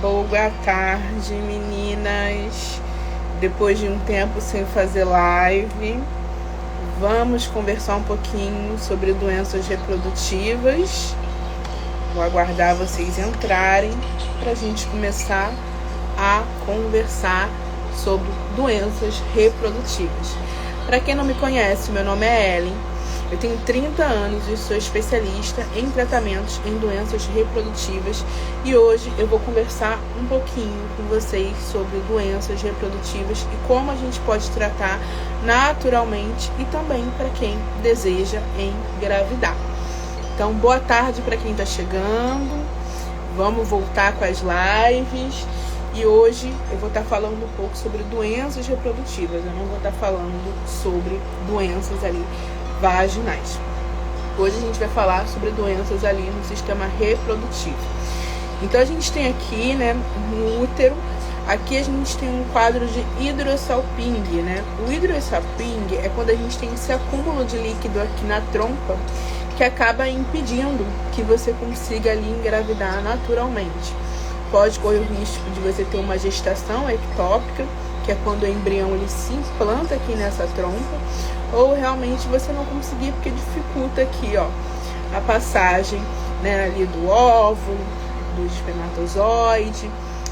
Boa tarde, meninas. Depois de um tempo sem fazer live, vamos conversar um pouquinho sobre doenças reprodutivas. Vou aguardar vocês entrarem para a gente começar a conversar sobre doenças reprodutivas. Para quem não me conhece, meu nome é Ellen. Eu tenho 30 anos e sou especialista em tratamentos em doenças reprodutivas e hoje eu vou conversar um pouquinho com vocês sobre doenças reprodutivas e como a gente pode tratar naturalmente e também para quem deseja engravidar. Então, boa tarde para quem está chegando, vamos voltar com as lives e hoje eu vou estar falando um pouco sobre doenças reprodutivas, eu não vou estar falando sobre doenças ali vaginais. Hoje a gente vai falar sobre doenças ali no sistema reprodutivo. Então a gente tem aqui, né, no útero, aqui a gente tem um quadro de hidrosalpingue, né? O hidrosalpingue é quando a gente tem esse acúmulo de líquido aqui na trompa que acaba impedindo que você consiga ali engravidar naturalmente. Pode correr o risco de você ter uma gestação ectópica, que é quando o embrião ele se implanta aqui nessa trompa, ou realmente você não conseguir porque dificulta aqui, ó, a passagem, né, ali do óvulo, do espermatozoide.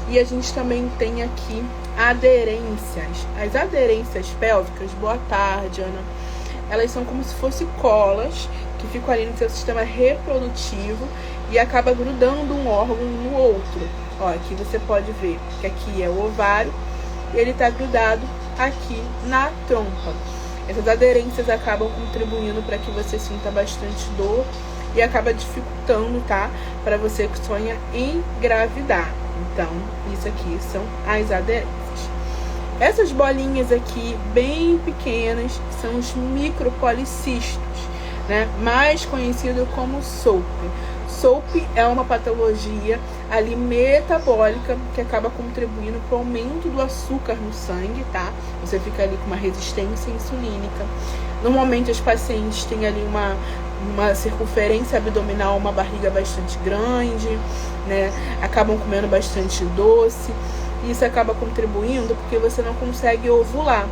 E a gente também tem aqui aderências. As aderências pélvicas, boa tarde, Ana, elas são como se fossem colas que ficam ali no seu sistema reprodutivo e acaba grudando um órgão no outro. Ó, aqui você pode ver que aqui é o ovário e ele está grudado aqui na trompa. Essas aderências acabam contribuindo para que você sinta bastante dor e acaba dificultando, tá? Para você que sonha engravidar. Então, isso aqui são as aderências. Essas bolinhas aqui, bem pequenas, são os micropolicistos, né? Mais conhecido como SOP. SOP é uma patologia ali metabólica que acaba contribuindo para o aumento do açúcar no sangue, tá? Você fica ali com uma resistência insulínica. Normalmente as pacientes têm ali uma circunferência abdominal, uma barriga bastante grande, né? Acabam comendo bastante doce. E isso acaba contribuindo porque você não consegue ovular.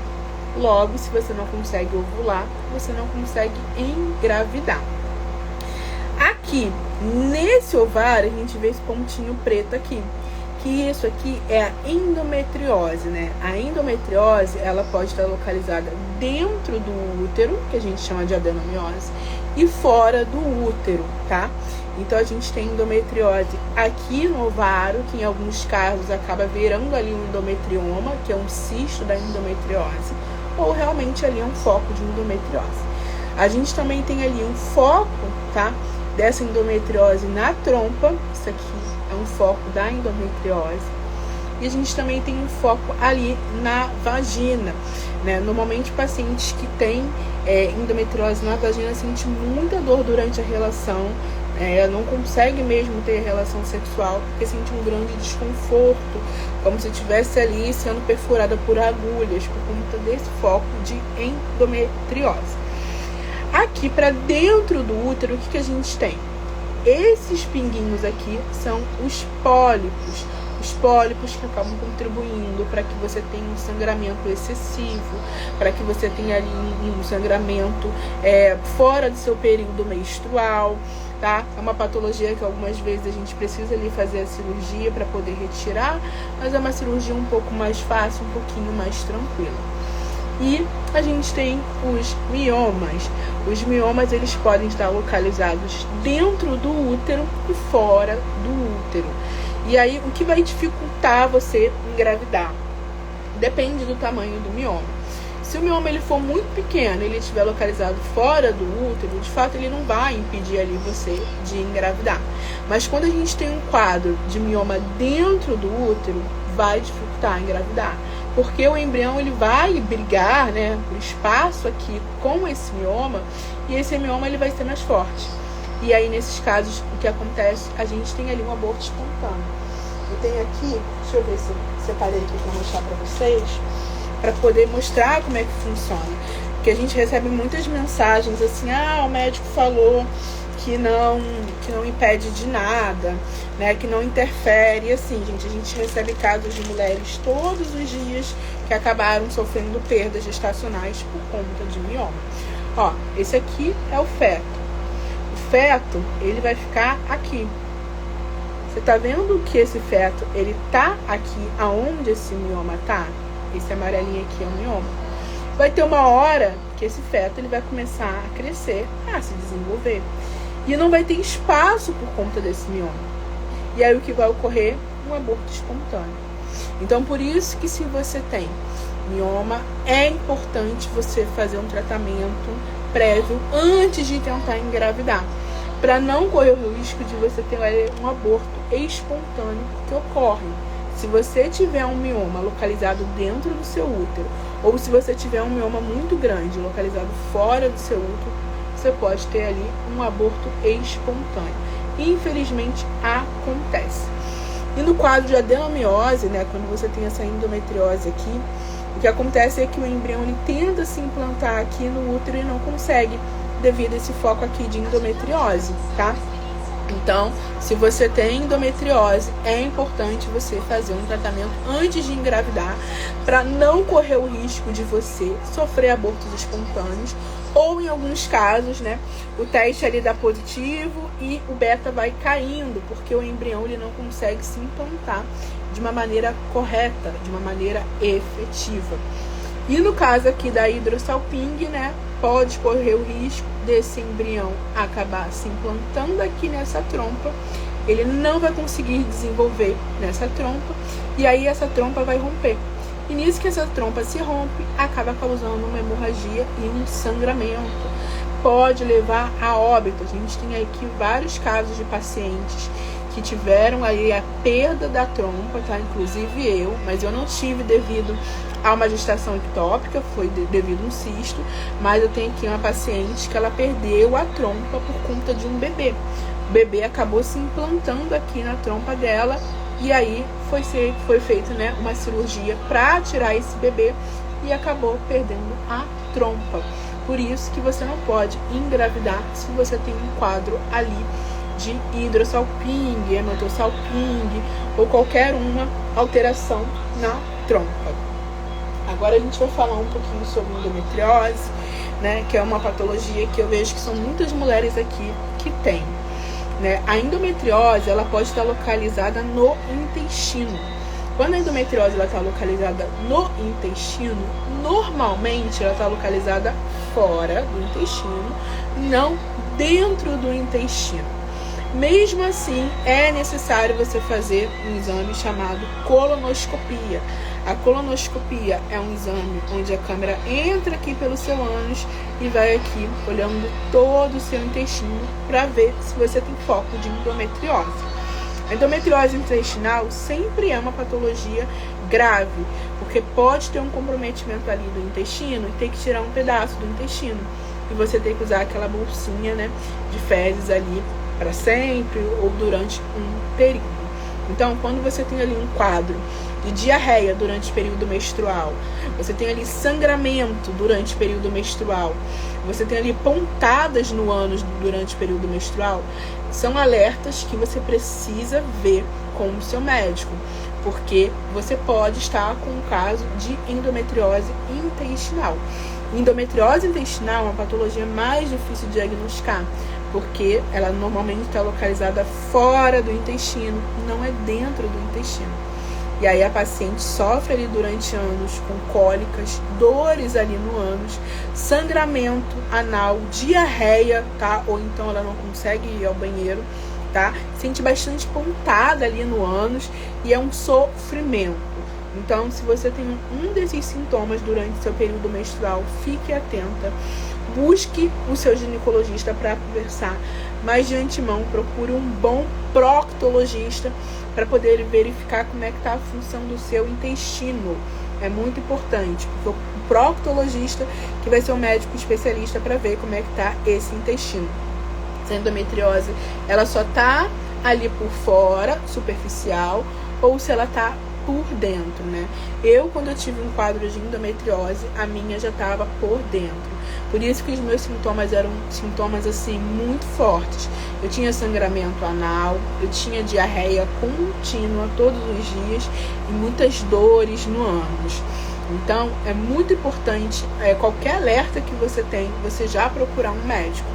Logo, se você não consegue ovular, você não consegue engravidar. Aqui, nesse ovário, a gente vê esse pontinho preto aqui. Que isso aqui é a endometriose, né? A endometriose, ela pode estar localizada dentro do útero, que a gente chama de adenomiose, e fora do útero, tá? Então, a gente tem endometriose aqui no ovário, que em alguns casos acaba virando ali um endometrioma, que é um cisto da endometriose, ou realmente ali é um foco de endometriose. A gente também tem ali um foco, tá? Dessa endometriose na trompa, isso aqui é um foco da endometriose. E a gente também tem um foco ali na vagina, né? Normalmente pacientes que têm endometriose na vagina sentem muita dor durante a relação, não consegue mesmo ter relação sexual porque sente um grande desconforto, como se estivesse ali sendo perfurada por agulhas por conta desse foco de endometriose. Aqui para dentro do útero, o que a gente tem? Esses pinguinhos aqui são os pólipos. Os pólipos que acabam contribuindo para que você tenha um sangramento excessivo, para que você tenha ali um sangramento fora do seu período menstrual, tá? É uma patologia que algumas vezes a gente precisa ali fazer a cirurgia para poder retirar, mas é uma cirurgia um pouco mais fácil, um pouquinho mais tranquila. E a gente tem os miomas. Os miomas, eles podem estar localizados dentro do útero e fora do útero. E aí, o que vai dificultar você engravidar? Depende do tamanho do mioma. Se o mioma ele for muito pequeno e ele estiver localizado fora do útero, de fato ele não vai impedir ali você de engravidar. Mas quando a gente tem um quadro de mioma dentro do útero, vai dificultar engravidar. Porque o embrião ele vai brigar, né, por espaço aqui com esse mioma, e esse mioma ele vai ser mais forte. E aí, nesses casos, o que acontece? A gente tem ali um aborto espontâneo. Eu tenho aqui, deixa eu ver se eu separei aqui para mostrar para vocês, para poder mostrar como é que funciona. Porque a gente recebe muitas mensagens assim, o médico falou que não impede de nada, né, que não interfere. Assim, gente, a gente recebe casos de mulheres todos os dias que acabaram sofrendo perdas gestacionais por conta de mioma. Ó, esse aqui é o feto. O feto, ele vai ficar aqui. Você tá vendo que esse feto, ele tá aqui aonde esse mioma tá? Esse amarelinho aqui é o mioma. Vai ter uma hora que esse feto, ele vai começar a crescer, a se desenvolver. E não vai ter espaço por conta desse mioma. E aí o que vai ocorrer? Um aborto espontâneo. Então, por isso que se você tem mioma, é importante você fazer um tratamento prévio antes de tentar engravidar, para não correr o risco de você ter um aborto espontâneo que ocorre. Se você tiver um mioma localizado dentro do seu útero, ou se você tiver um mioma muito grande localizado fora do seu útero, você pode ter ali um aborto espontâneo. Infelizmente, acontece. E no quadro de adenomiose, né, quando você tem essa endometriose aqui, o que acontece é que o embrião ele tenta se implantar aqui no útero e não consegue, devido a esse foco aqui de endometriose, tá? Então, se você tem endometriose, é importante você fazer um tratamento antes de engravidar, para não correr o risco de você sofrer abortos espontâneos, ou em alguns casos, né, o teste ali dá positivo e o beta vai caindo, porque o embrião ele não consegue se implantar de uma maneira correta, de uma maneira efetiva. E no caso aqui da hidrosalpingue, né, pode correr o risco desse embrião acabar se implantando aqui nessa trompa, ele não vai conseguir desenvolver nessa trompa, e aí essa trompa vai romper. E nisso que essa trompa se rompe, acaba causando uma hemorragia e um sangramento. Pode levar a óbito. A gente tem aqui vários casos de pacientes que tiveram aí a perda da trompa, tá? Inclusive eu, mas eu não tive devido a uma gestação ectópica, foi devido a um cisto, mas eu tenho aqui uma paciente que ela perdeu a trompa por conta de um bebê. O bebê acabou se implantando aqui na trompa dela, e aí foi feita, né, uma cirurgia para tirar esse bebê e acabou perdendo a trompa. Por isso que você não pode engravidar se você tem um quadro ali de hidrosalpingue, hematosalpingue ou qualquer uma alteração na trompa. Agora a gente vai falar um pouquinho sobre endometriose, né, que é uma patologia que eu vejo que são muitas mulheres aqui que têm. Né? A endometriose ela pode estar localizada no intestino. Quando a endometriose está localizada no intestino, normalmente ela está localizada fora do intestino, não dentro do intestino. Mesmo assim, é necessário você fazer um exame chamado colonoscopia. A colonoscopia é um exame onde a câmera entra aqui pelo seu ânus e vai aqui olhando todo o seu intestino para ver se você tem foco de endometriose. A endometriose intestinal sempre é uma patologia grave, porque pode ter um comprometimento ali do intestino e ter que tirar um pedaço do intestino. E você tem que usar aquela bolsinha, né, de fezes ali para sempre ou durante um período. Então, quando você tem ali um quadro de diarreia durante o período menstrual, você tem ali sangramento durante o período menstrual, você tem ali pontadas no ânus durante o período menstrual, são alertas que você precisa ver com o seu médico, porque você pode estar com um caso de endometriose intestinal. Endometriose intestinal é uma patologia mais difícil de diagnosticar, porque ela normalmente está localizada fora do intestino, não é dentro do intestino. E aí a paciente sofre ali durante anos com cólicas, dores ali no ânus, sangramento anal, diarreia, tá? Ou então ela não consegue ir ao banheiro, tá? Sente bastante pontada ali no ânus e é um sofrimento. Então, se você tem um desses sintomas durante seu período menstrual, fique atenta. Busque o seu ginecologista para conversar, mas de antemão procure um bom proctologista para poder verificar como é que está a função do seu intestino. É muito importante, porque o proctologista que vai ser o médico especialista para ver como é que está esse intestino. A endometriose, ela só está ali por fora, superficial, ou se ela está por dentro, né? Quando eu tive um quadro de endometriose, a minha já estava por dentro. Por isso que os meus sintomas eram sintomas assim muito fortes. Eu tinha sangramento anal, eu tinha diarreia contínua todos os dias e muitas dores no ânus. Então, é muito importante, qualquer alerta que você tem, você já procurar um médico.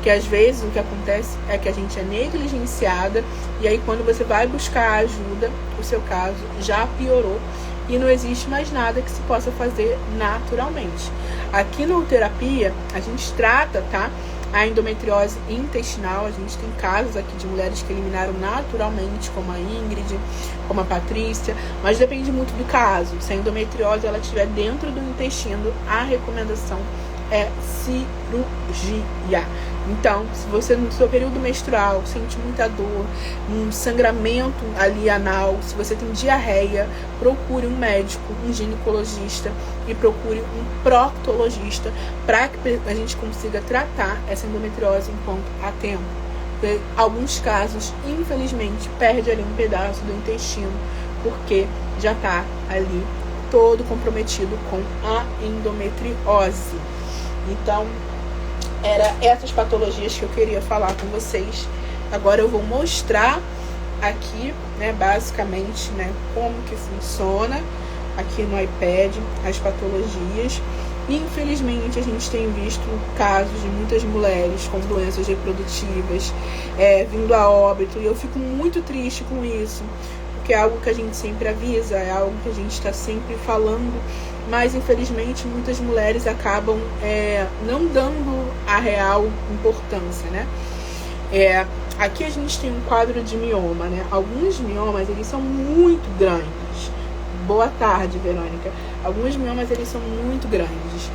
Que às vezes o que acontece é que a gente é negligenciada e aí quando você vai buscar ajuda, o seu caso já piorou e não existe mais nada que se possa fazer naturalmente. Aqui na Uterapia, a gente trata, tá? A endometriose intestinal, a gente tem casos aqui de mulheres que eliminaram naturalmente, como a Ingrid, como a Patrícia, mas depende muito do caso. Se a endometriose ela estiver dentro do intestino, a recomendação é cirurgia. Então, se você no seu período menstrual sente muita dor, um sangramento ali anal, se você tem diarreia, procure um médico, um ginecologista e procure um proctologista para que a gente consiga tratar essa endometriose enquanto há tempo. Em alguns casos, infelizmente, perde ali um pedaço do intestino porque já está ali todo comprometido com a endometriose. Então, era essas patologias que eu queria falar com vocês. Agora eu vou mostrar aqui, né, basicamente, né, como que funciona aqui no iPad as patologias. Infelizmente, a gente tem visto casos de muitas mulheres com doenças reprodutivas vindo a óbito, e eu fico muito triste com isso, porque é algo que a gente sempre avisa, é algo que a gente está sempre falando, mas infelizmente muitas mulheres acabam não dando a real importância, né? Aqui a gente tem um quadro de mioma, né? Alguns miomas, eles são muito grandes. Boa tarde, Verônica. Alguns miomas, eles são muito grandes.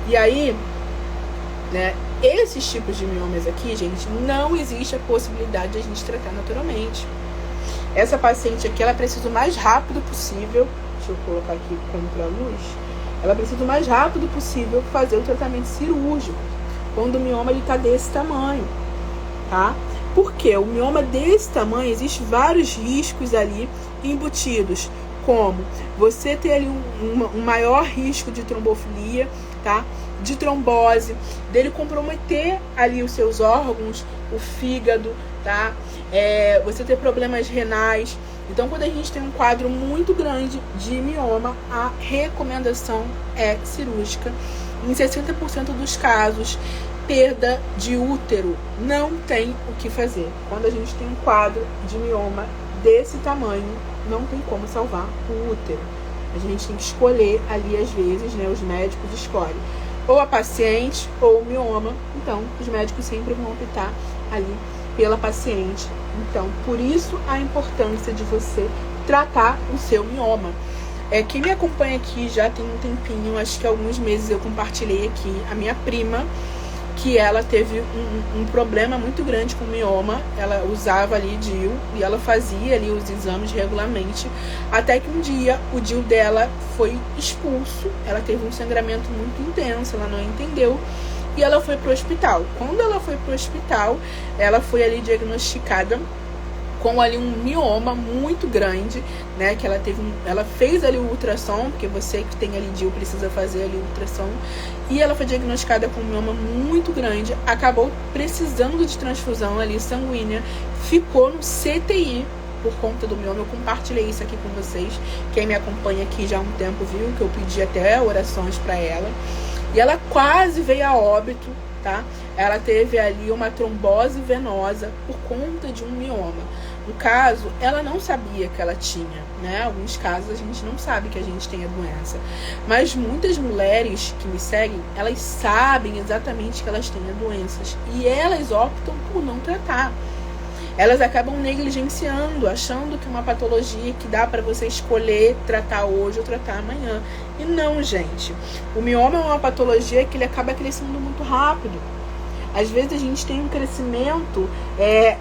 E aí, né, esses tipos de miomas aqui, gente, não existe a possibilidade de a gente tratar naturalmente. Essa paciente aqui, ela precisa o mais rápido possível, deixa eu colocar aqui contra a luz, ela precisa o mais rápido possível fazer o tratamento cirúrgico, quando o mioma está desse tamanho, tá? Porque o mioma desse tamanho, existem vários riscos ali embutidos, como você ter ali um maior risco de trombofilia, tá? De trombose, dele comprometer ali os seus órgãos, o fígado, tá? Você ter problemas renais. Então, quando a gente tem um quadro muito grande de mioma, a recomendação é cirúrgica. Em 60% dos casos, perda de útero, não tem o que fazer. Quando a gente tem um quadro de mioma desse tamanho, não tem como salvar o útero. A gente tem que escolher ali, às vezes, né, os médicos escolhem ou a paciente ou o mioma. Então, os médicos sempre vão optar ali pela paciente. Então, por isso a importância de você tratar o seu mioma. Quem me acompanha aqui já tem um tempinho, acho que há alguns meses eu compartilhei aqui a minha prima, que ela teve um problema muito grande com mioma. Ela usava ali DIU e ela fazia ali os exames regularmente, até que um dia o DIU dela foi expulso. Ela teve um sangramento muito intenso, ela não entendeu e ela foi para o hospital. Quando ela foi para o hospital, ela foi ali diagnosticada com ali um mioma muito grande, né, que ela fez ali o ultrassom, porque você que tem ali DIU precisa fazer ali o ultrassom, e ela foi diagnosticada com um mioma muito grande, acabou precisando de transfusão ali sanguínea, ficou no CTI por conta do mioma. Eu compartilhei isso aqui com vocês, quem me acompanha aqui já há um tempo viu que eu pedi até orações para ela, e ela quase veio a óbito, tá? Ela teve ali uma trombose venosa por conta de um mioma. No caso, ela não sabia que ela tinha, né? Alguns casos a gente não sabe que a gente tem a doença. Mas muitas mulheres que me seguem, elas sabem exatamente que elas têm a doença. E elas optam por não tratar. Elas acabam negligenciando, achando que uma patologia que dá para você escolher tratar hoje ou tratar amanhã. E não, gente. O mioma é uma patologia que ele acaba crescendo muito rápido. Às vezes a gente tem um crescimento,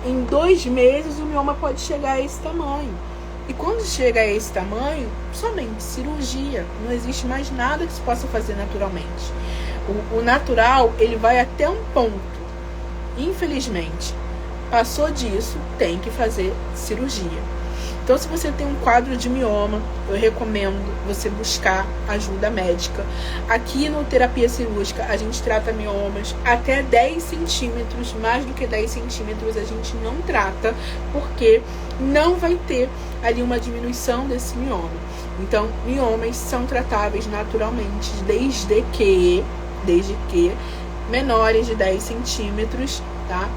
em 2 meses o mioma pode chegar a esse tamanho. E quando chega a esse tamanho, somente cirurgia. Não existe mais nada que se possa fazer naturalmente. O natural, ele vai até um ponto. Infelizmente, passou disso, tem que fazer cirurgia. Então, se você tem um quadro de mioma, eu recomendo você buscar ajuda médica. Aqui no Terapia Cirúrgica, a gente trata miomas até 10 centímetros, mais do que 10 centímetros a gente não trata, porque não vai ter ali uma diminuição desse mioma. Então, miomas são tratáveis naturalmente, desde que menores de 10 centímetros, tá?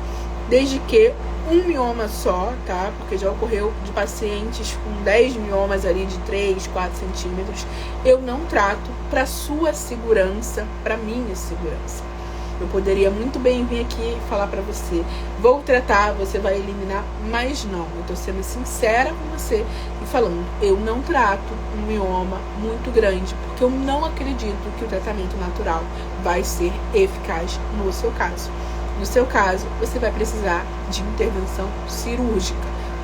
Desde que um mioma só, tá? Porque já ocorreu de pacientes com 10 miomas ali de 3, 4 centímetros. Eu não trato para sua segurança, para minha segurança. Eu poderia muito bem vir aqui e falar para você, vou tratar, você vai eliminar, mas não. Eu tô sendo sincera com você e falando, eu não trato um mioma muito grande, porque eu não acredito que o tratamento natural vai ser eficaz no seu caso. No seu caso, você vai precisar de intervenção cirúrgica,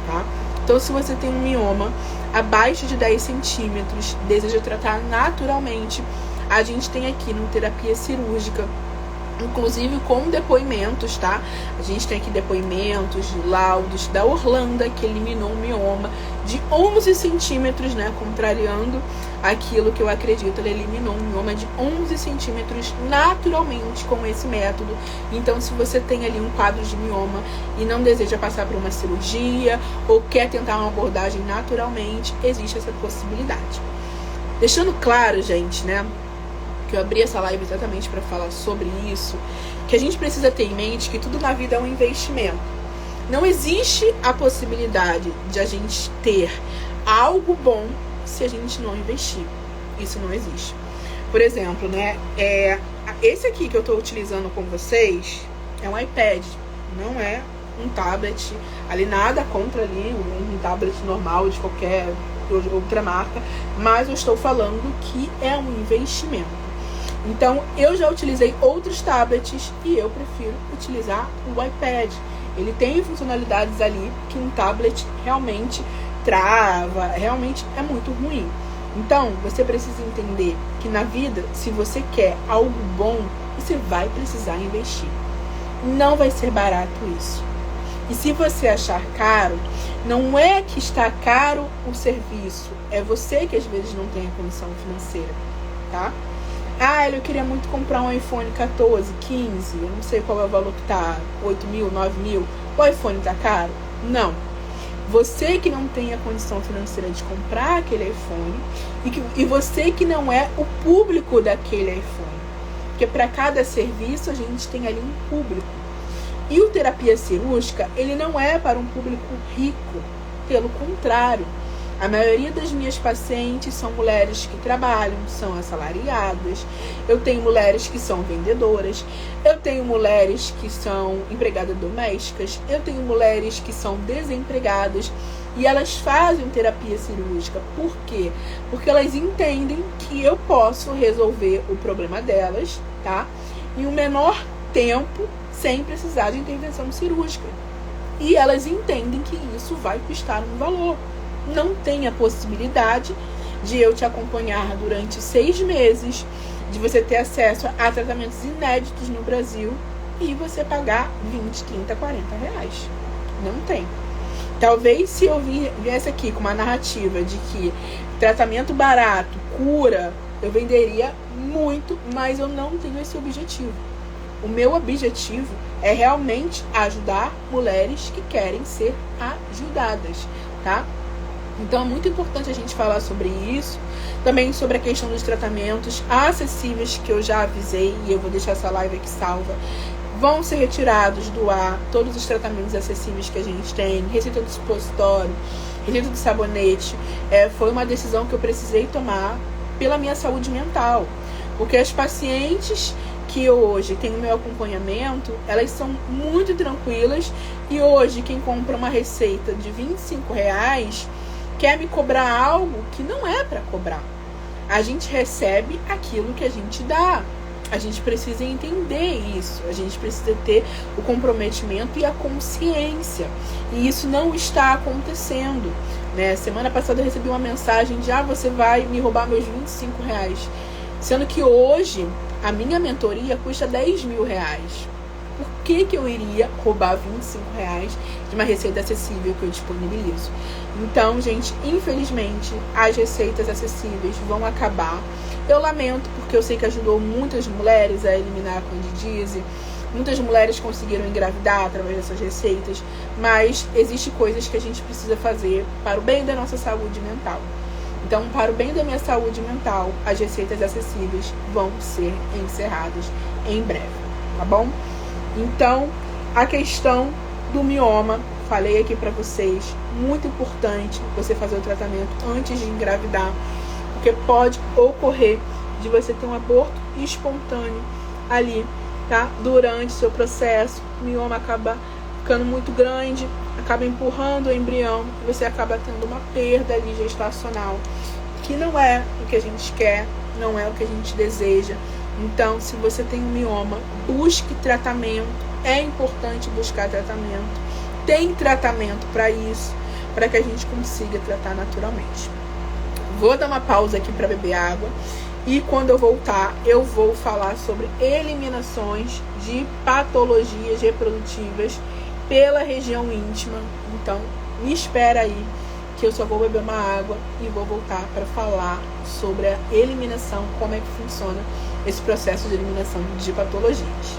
tá? Então, se você tem um mioma abaixo de 10 centímetros, deseja tratar naturalmente, a gente tem aqui no Terapia Cirúrgica, inclusive com depoimentos, tá? A gente tem aqui depoimentos de laudos da Orlando, que eliminou um mioma de 11 centímetros, né? Contrariando aquilo que eu acredito, ela eliminou um mioma de 11 centímetros naturalmente com esse método. Então, se você tem ali um quadro de mioma e não deseja passar por uma cirurgia ou quer tentar uma abordagem naturalmente, existe essa possibilidade. Deixando claro, gente, né? Que eu abri essa live exatamente para falar sobre isso, que a gente precisa ter em mente que tudo na vida é um investimento. Não existe a possibilidade de a gente ter algo bom se a gente não investir. Isso não existe. Por exemplo, né, esse aqui que eu estou utilizando com vocês é um iPad, não é um tablet, ali nada contra ali um tablet normal de qualquer outra marca, mas eu estou falando que é um investimento. Então, eu já utilizei outros tablets e eu prefiro utilizar o iPad. Ele tem funcionalidades ali que um tablet realmente trava, realmente é muito ruim. Então, você precisa entender que na vida, se você quer algo bom, você vai precisar investir. Não vai ser barato isso. E se você achar caro, não é que está caro o serviço, é você que às vezes não tem a condição financeira, tá? Ah, eu queria muito comprar um iPhone 14, 15, eu não sei qual é o valor que tá, 8 mil, 9 mil. O iPhone tá caro? Não. Você que não tem a condição financeira de comprar aquele iPhone e você que não é o público daquele iPhone. Porque para cada serviço a gente tem ali um público. E o Terapia Cirúrgica, ele não é para um público rico. Pelo contrário. A maioria das minhas pacientes são mulheres que trabalham, são assalariadas. Eu tenho mulheres que são vendedoras. Eu tenho mulheres que são empregadas domésticas. Eu tenho mulheres que são desempregadas. E elas fazem terapia cirúrgica. Por quê? Porque elas entendem que eu posso resolver o problema delas, tá? Em um menor tempo, sem precisar de intervenção cirúrgica. E elas entendem que isso vai custar um valor. Não tem a possibilidade de eu te acompanhar durante 6 meses, de você ter acesso a tratamentos inéditos no Brasil e você pagar 20, 30, 40 reais. Não tem. Talvez se eu viesse aqui com uma narrativa de que tratamento barato, cura, eu venderia muito, mas eu não tenho esse objetivo. O meu objetivo é realmente ajudar mulheres que querem ser ajudadas, tá? Então é muito importante a gente falar sobre isso, também sobre a questão dos tratamentos acessíveis que eu já avisei e eu vou deixar essa live aqui salva. Vão ser retirados do ar todos os tratamentos acessíveis que a gente tem, receita do supositório, receita do sabonete. Foi uma decisão que eu precisei tomar pela minha saúde mental, porque as pacientes que hoje têm o meu acompanhamento, elas são muito tranquilas e hoje quem compra uma receita de R$25 quer me cobrar algo que não é para cobrar. A gente recebe aquilo que a gente dá. A gente precisa entender isso. A gente precisa ter o comprometimento e a consciência. E isso não está acontecendo, né? Semana passada eu recebi uma mensagem de você vai me roubar meus R$25. Sendo que hoje a minha mentoria custa R$10 mil. que eu iria roubar R$25 de uma receita acessível que eu disponibilizo? Então, gente, infelizmente, as receitas acessíveis vão acabar. Eu lamento, porque eu sei que ajudou muitas mulheres a eliminar a candidíase. Muitas mulheres conseguiram engravidar através dessas receitas, mas existem coisas que a gente precisa fazer para o bem da nossa saúde mental. Então, para o bem da minha saúde mental, as receitas acessíveis vão ser encerradas em breve, tá bom? Então, a questão do mioma, falei aqui para vocês, muito importante você fazer o tratamento antes de engravidar, porque pode ocorrer de você ter um aborto espontâneo ali, tá? Durante o seu processo, o mioma acaba ficando muito grande, acaba empurrando o embrião e você acaba tendo uma perda ali gestacional, que não é o que a gente quer, não é o que a gente deseja. Então, se você tem um mioma, busque tratamento, é importante buscar tratamento, tem tratamento para isso, para que a gente consiga tratar naturalmente. Vou dar uma pausa aqui para beber água. E quando eu voltar, eu vou falar sobre eliminações de patologias reprodutivas pela região íntima. Então, me espera aí, que eu só vou beber uma água e vou voltar para falar sobre a eliminação, como é que funciona esse processo de eliminação de patologias.